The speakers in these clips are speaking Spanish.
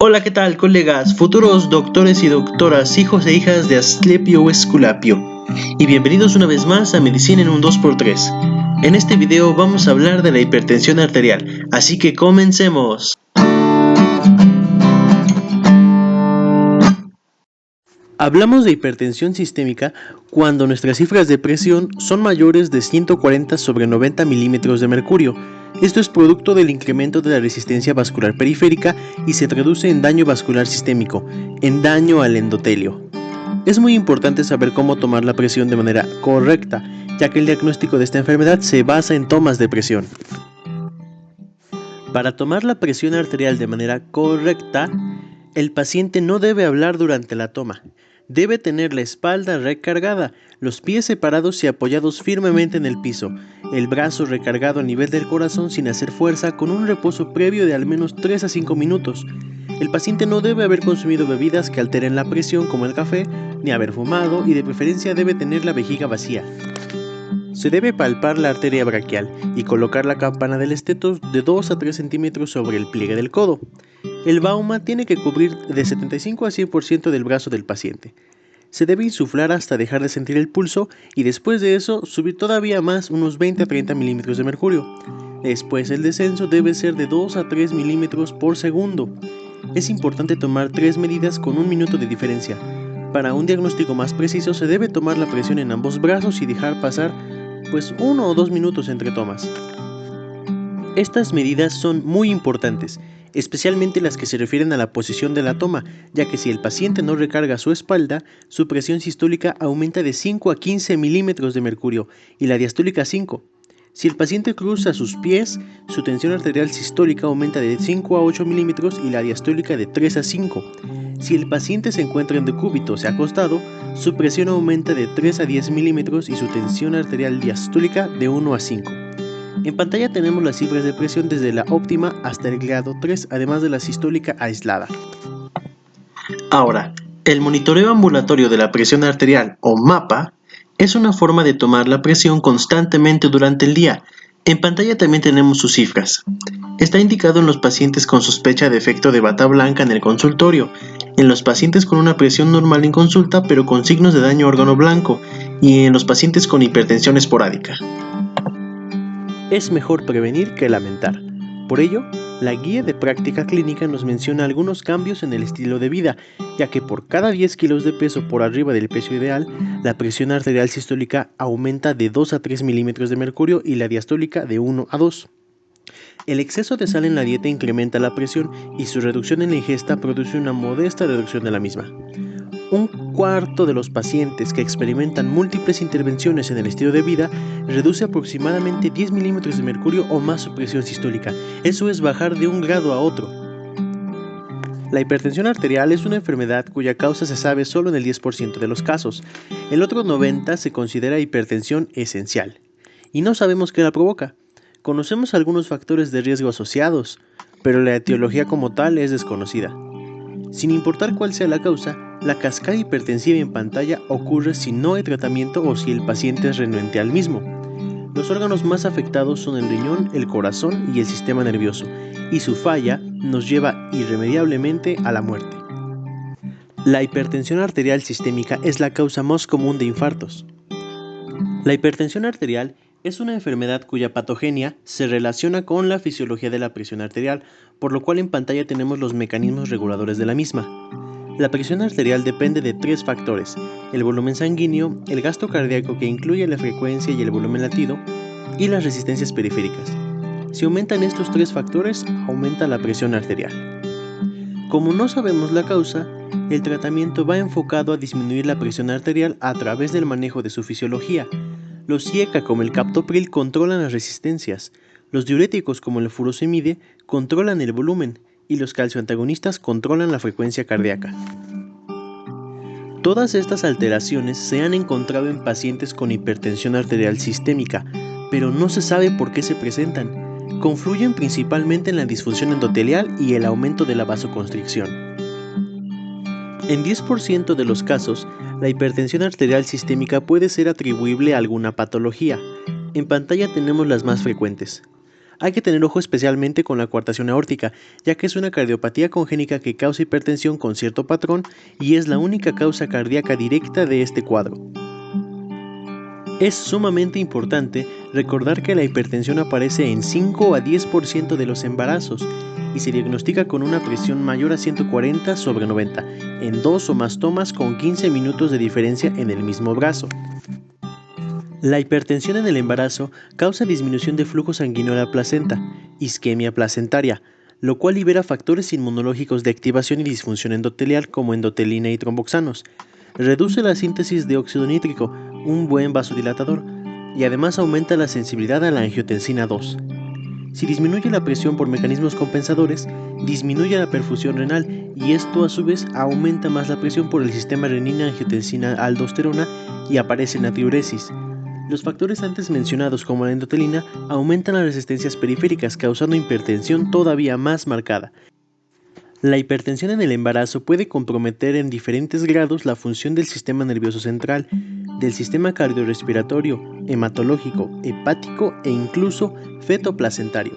Hola, ¿qué tal, colegas, futuros doctores y doctoras, hijos e hijas de Asclepio o Esculapio? Y bienvenidos una vez más a Medicina en un 2x3. En este video vamos a hablar de la hipertensión arterial, así que comencemos. Hablamos de hipertensión sistémica cuando nuestras cifras de presión son mayores de 140/90 milímetros de mercurio. Esto es producto del incremento de la resistencia vascular periférica y se traduce en daño vascular sistémico, en daño al endotelio. Es muy importante saber cómo tomar la presión de manera correcta, ya que el diagnóstico de esta enfermedad se basa en tomas de presión. Para tomar la presión arterial de manera correcta, el paciente no debe hablar durante la toma. Debe tener la espalda recargada, los pies separados y apoyados firmemente en el piso, el brazo recargado a nivel del corazón sin hacer fuerza, con un reposo previo de al menos 3 a 5 minutos. El paciente no debe haber consumido bebidas que alteren la presión como el café, ni haber fumado, y de preferencia debe tener la vejiga vacía. Se debe palpar la arteria braquial y colocar la campana del esteto de 2 a 3 centímetros sobre el pliegue del codo. El bauma tiene que cubrir de 75 a 100% del brazo del paciente. Se debe insuflar hasta dejar de sentir el pulso y después de eso subir todavía más unos 20 a 30 milímetros de mercurio. Después el descenso debe ser de 2 a 3 milímetros por segundo. Es importante tomar 3 medidas con 1 minuto de diferencia. Para un diagnóstico más preciso se debe tomar la presión en ambos brazos y dejar pasar 1 o 2 minutos entre tomas. Estas medidas son muy importantes, especialmente las que se refieren a la posición de la toma, ya que si el paciente no recarga su espalda, su presión sistólica aumenta de 5 a 15 milímetros de mercurio y la diastólica a 5. Si el paciente cruza sus pies, su tensión arterial sistólica aumenta de 5 a 8 milímetros y la diastólica de 3 a 5. Si el paciente se encuentra en decúbito o sea acostado, su presión aumenta de 3 a 10 milímetros y su tensión arterial diastólica de 1 a 5. En pantalla tenemos las cifras de presión desde la óptima hasta el grado 3, además de la sistólica aislada. Ahora, el monitoreo ambulatorio de la presión arterial, o MAPA, es una forma de tomar la presión constantemente durante el día. En pantalla también tenemos sus cifras. Está indicado en los pacientes con sospecha de efecto de bata blanca en el consultorio, en los pacientes con una presión normal en consulta pero con signos de daño a órgano blanco y en los pacientes con hipertensión esporádica. Es mejor prevenir que lamentar. Por ello, la guía de práctica clínica nos menciona algunos cambios en el estilo de vida, ya que por cada 10 kilos de peso por arriba del peso ideal, la presión arterial sistólica aumenta de 2 a 3 milímetros de mercurio y la diastólica de 1 a 2. El exceso de sal en la dieta incrementa la presión y su reducción en la ingesta produce una modesta reducción de la misma. Un cuarto de los pacientes que experimentan múltiples intervenciones en el estilo de vida reduce aproximadamente 10 milímetros de mercurio o más su presión sistólica. Eso es bajar de un grado a otro. La hipertensión arterial es una enfermedad cuya causa se sabe solo en el 10% de los casos. El otro 90% se considera hipertensión esencial y no sabemos qué la provoca. Conocemos algunos factores de riesgo asociados, pero la etiología como tal es desconocida. Sin importar cuál sea la causa, la cascada hipertensiva en pantalla ocurre si no hay tratamiento o si el paciente es renuente al mismo. Los órganos más afectados son el riñón, el corazón y el sistema nervioso, y su falla nos lleva irremediablemente a la muerte. La hipertensión arterial sistémica es la causa más común de infartos. La hipertensión arterial es una enfermedad cuya patogenia se relaciona con la fisiología de la presión arterial, por lo cual en pantalla tenemos los mecanismos reguladores de la misma. La presión arterial depende de 3 factores: el volumen sanguíneo, el gasto cardíaco que incluye la frecuencia y el volumen latido, y las resistencias periféricas. Si aumentan estos 3 factores, aumenta la presión arterial. Como no sabemos la causa, el tratamiento va enfocado a disminuir la presión arterial a través del manejo de su fisiología. Los IECA como el captopril controlan las resistencias, los diuréticos como el furosemide controlan el volumen y los calcioantagonistas controlan la frecuencia cardíaca. Todas estas alteraciones se han encontrado en pacientes con hipertensión arterial sistémica, pero no se sabe por qué se presentan. Confluyen principalmente en la disfunción endotelial y el aumento de la vasoconstricción. En 10% de los casos, la hipertensión arterial sistémica puede ser atribuible a alguna patología. En pantalla tenemos las más frecuentes: Hay que tener ojo especialmente con la coartación aórtica, ya que es una cardiopatía congénita que causa hipertensión con cierto patrón y es la única causa cardíaca directa de este cuadro. Es sumamente importante recordar que la hipertensión aparece en 5 a 10% de los embarazos y se diagnostica con una presión mayor a 140/90 en 2 o más tomas con 15 minutos de diferencia en el mismo brazo. La hipertensión en el embarazo causa disminución de flujo sanguíneo a la placenta, isquemia placentaria, lo cual libera factores inmunológicos de activación y disfunción endotelial como endotelina y tromboxanos. Reduce la síntesis de óxido nítrico, un buen vasodilatador, y además aumenta la sensibilidad a la angiotensina 2. Si disminuye la presión por mecanismos compensadores, disminuye la perfusión renal y esto a su vez aumenta más la presión por el sistema renina-angiotensina-aldosterona y aparece natriuresis. Los factores antes mencionados como la endotelina aumentan las resistencias periféricas causando hipertensión todavía más marcada. La hipertensión en el embarazo puede comprometer en diferentes grados la función del sistema nervioso central, del sistema cardiorrespiratorio, hematológico, hepático e incluso fetoplacentario.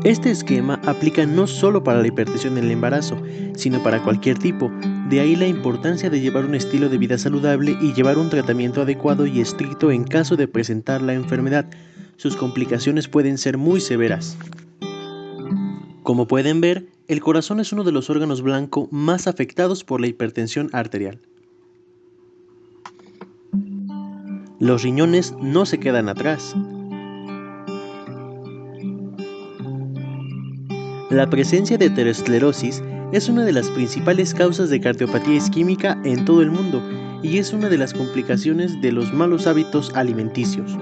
Este esquema aplica no solo para la hipertensión en el embarazo, sino para cualquier tipo, de ahí la importancia de llevar un estilo de vida saludable y llevar un tratamiento adecuado y estricto en caso de presentar la enfermedad. Sus complicaciones pueden ser muy severas. Como pueden ver, el corazón es uno de los órganos blanco más afectados por la hipertensión arterial. Los riñones no se quedan atrás. La presencia de aterosclerosis es una de las principales causas de cardiopatía isquémica en todo el mundo y es una de las complicaciones de los malos hábitos alimenticios.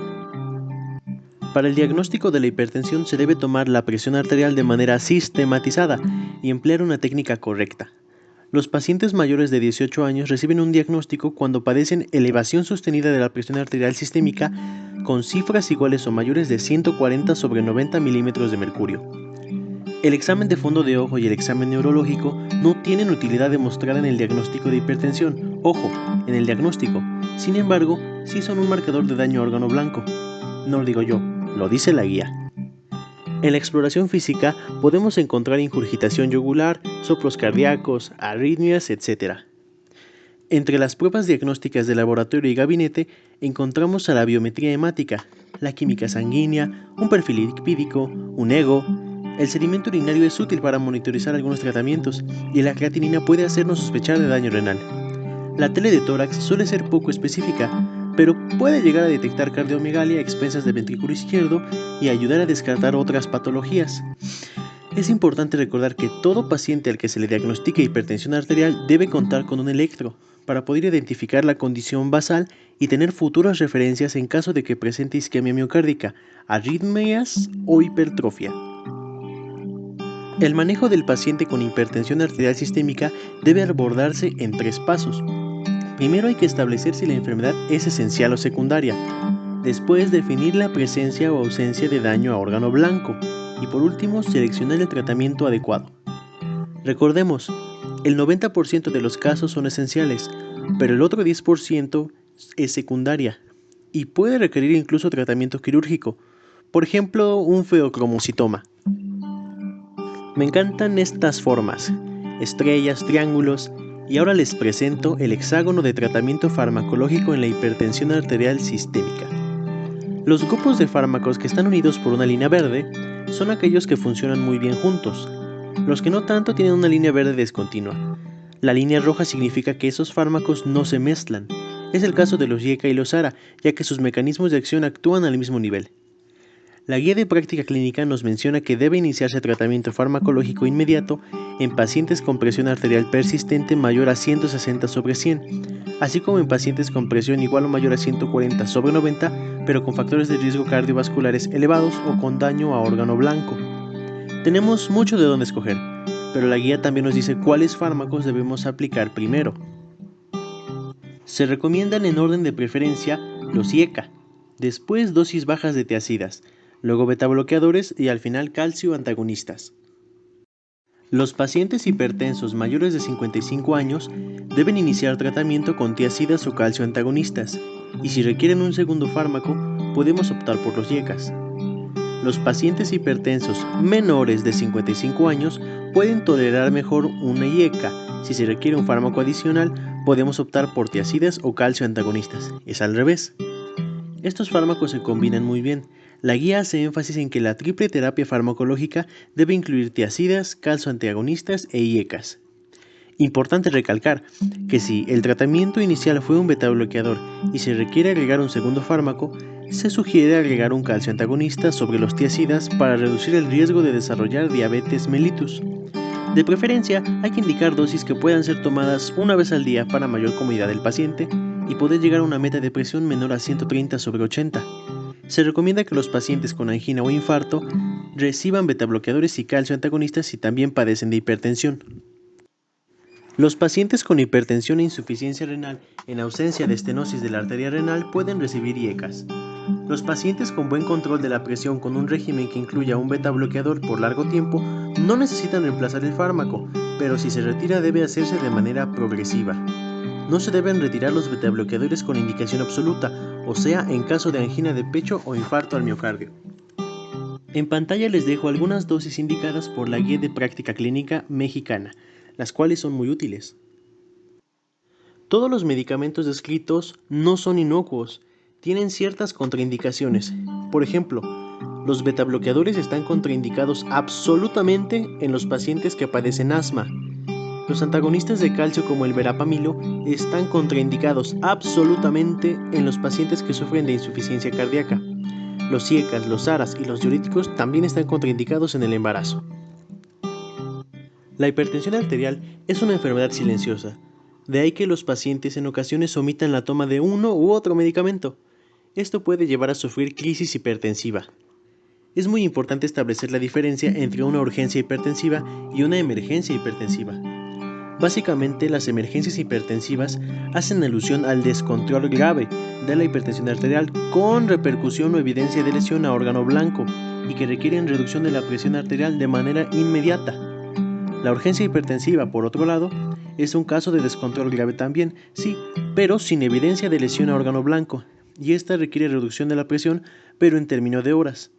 Para el diagnóstico de la hipertensión se debe tomar la presión arterial de manera sistematizada y emplear una técnica correcta. Los pacientes mayores de 18 años reciben un diagnóstico cuando padecen elevación sostenida de la presión arterial sistémica con cifras iguales o mayores de 140/90 milímetros de mercurio. El examen de fondo de ojo y el examen neurológico no tienen utilidad demostrada en el diagnóstico de hipertensión. Ojo, en el diagnóstico. Sin embargo, sí son un marcador de daño a órgano blanco. No lo digo yo, lo dice la guía. En la exploración física podemos encontrar ingurgitación yugular, soplos cardíacos, arritmias, etc. Entre las pruebas diagnósticas de laboratorio y gabinete encontramos a la biometría hemática, la química sanguínea, un perfil lipídico, un ego. El sedimento urinario es útil para monitorizar algunos tratamientos y la creatinina puede hacernos sospechar de daño renal. La tele de tórax suele ser poco específica, pero puede llegar a detectar cardiomegalia a expensas del ventrículo izquierdo y ayudar a descartar otras patologías. Es importante recordar que todo paciente al que se le diagnostique hipertensión arterial debe contar con un electro para poder identificar la condición basal y tener futuras referencias en caso de que presente isquemia miocárdica, arritmias o hipertrofia. El manejo del paciente con hipertensión arterial sistémica debe abordarse en 3 pasos. Primero hay que establecer si la enfermedad es esencial o secundaria. Después definir la presencia o ausencia de daño a órgano blanco. Y por último, seleccionar el tratamiento adecuado. Recordemos, el 90% de los casos son esenciales, pero el otro 10% es secundaria y puede requerir incluso tratamiento quirúrgico, por ejemplo, un feocromocitoma. Me encantan estas formas, estrellas, triángulos, y ahora les presento el hexágono de tratamiento farmacológico en la hipertensión arterial sistémica. Los grupos de fármacos que están unidos por una línea verde son aquellos que funcionan muy bien juntos. Los que no tanto tienen una línea verde discontinua. La línea roja significa que esos fármacos no se mezclan. Es el caso de los IECA y los ARA, ya que sus mecanismos de acción actúan al mismo nivel. La guía de práctica clínica nos menciona que debe iniciarse tratamiento farmacológico inmediato en pacientes con presión arterial persistente mayor a 160/100, así como en pacientes con presión igual o mayor a 140/90, pero con factores de riesgo cardiovasculares elevados o con daño a órgano blanco. Tenemos mucho de dónde escoger, pero la guía también nos dice cuáles fármacos debemos aplicar primero. Se recomiendan en orden de preferencia los IECA, después dosis bajas de tiazidas, luego betabloqueadores y al final calcio antagonistas. Los pacientes hipertensos mayores de 55 años deben iniciar tratamiento con tiazidas o calcio antagonistas, y si requieren un segundo fármaco, podemos optar por los IECAs. Los pacientes hipertensos menores de 55 años pueden tolerar mejor una IECA. Si se requiere un fármaco adicional, podemos optar por tiazidas o calcio antagonistas. Es al revés. Estos fármacos se combinan muy bien. La guía hace énfasis en que la triple terapia farmacológica debe incluir tiazidas, calcio antagonistas e IECAs. Importante recalcar que si el tratamiento inicial fue un betabloqueador y se requiere agregar un segundo fármaco, se sugiere agregar un calcio antagonista sobre los tiazidas para reducir el riesgo de desarrollar diabetes mellitus. De preferencia, hay que indicar dosis que puedan ser tomadas una vez al día para mayor comodidad del paciente y poder llegar a una meta de presión menor a 130/80. Se recomienda que los pacientes con angina o infarto reciban betabloqueadores y calcio antagonistas si también padecen de hipertensión. Los pacientes con hipertensión e insuficiencia renal en ausencia de estenosis de la arteria renal pueden recibir IECAs. Los pacientes con buen control de la presión con un régimen que incluya un betabloqueador por largo tiempo no necesitan reemplazar el fármaco, pero si se retira debe hacerse de manera progresiva. No se deben retirar los betabloqueadores con indicación absoluta, o sea, en caso de angina de pecho o infarto al miocardio. En pantalla les dejo algunas dosis indicadas por la Guía de Práctica Clínica Mexicana, las cuales son muy útiles. Todos los medicamentos descritos no son inocuos, tienen ciertas contraindicaciones. Por ejemplo, los betabloqueadores están contraindicados absolutamente en los pacientes que padecen asma. Los antagonistas de calcio como el verapamilo están contraindicados absolutamente en los pacientes que sufren de insuficiencia cardíaca. Los IECAs, los ARAs y los diuréticos también están contraindicados en el embarazo. La hipertensión arterial es una enfermedad silenciosa, de ahí que los pacientes en ocasiones omitan la toma de uno u otro medicamento. Esto puede llevar a sufrir crisis hipertensiva. Es muy importante establecer la diferencia entre una urgencia hipertensiva y una emergencia hipertensiva. Básicamente, las emergencias hipertensivas hacen alusión al descontrol grave de la hipertensión arterial con repercusión o evidencia de lesión a órgano blanco y que requieren reducción de la presión arterial de manera inmediata. La urgencia hipertensiva, por otro lado, es un caso de descontrol grave también, sí, pero sin evidencia de lesión a órgano blanco, y esta requiere reducción de la presión, pero en términos de horas.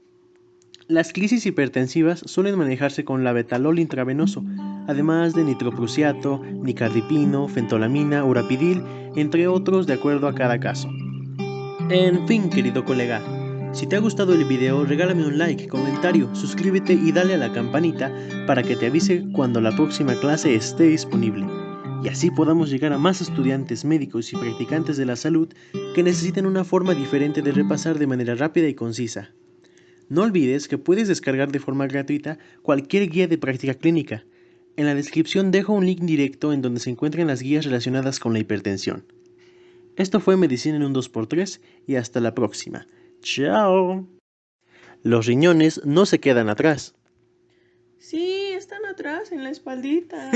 Las crisis hipertensivas suelen manejarse con labetalol intravenoso, además de nitroprusiato, nicardipino, fentolamina, urapidil, entre otros de acuerdo a cada caso. En fin, querido colega, si te ha gustado el video, regálame un like, comentario, suscríbete y dale a la campanita para que te avise cuando la próxima clase esté disponible. Y así podamos llegar a más estudiantes, médicos y practicantes de la salud que necesiten una forma diferente de repasar de manera rápida y concisa. No olvides que puedes descargar de forma gratuita cualquier guía de práctica clínica. En la descripción dejo un link directo en donde se encuentran las guías relacionadas con la hipertensión. Esto fue Medicina en un 2x3 y hasta la próxima. ¡Chao! Los riñones no se quedan atrás. Sí, están atrás en la espaldita.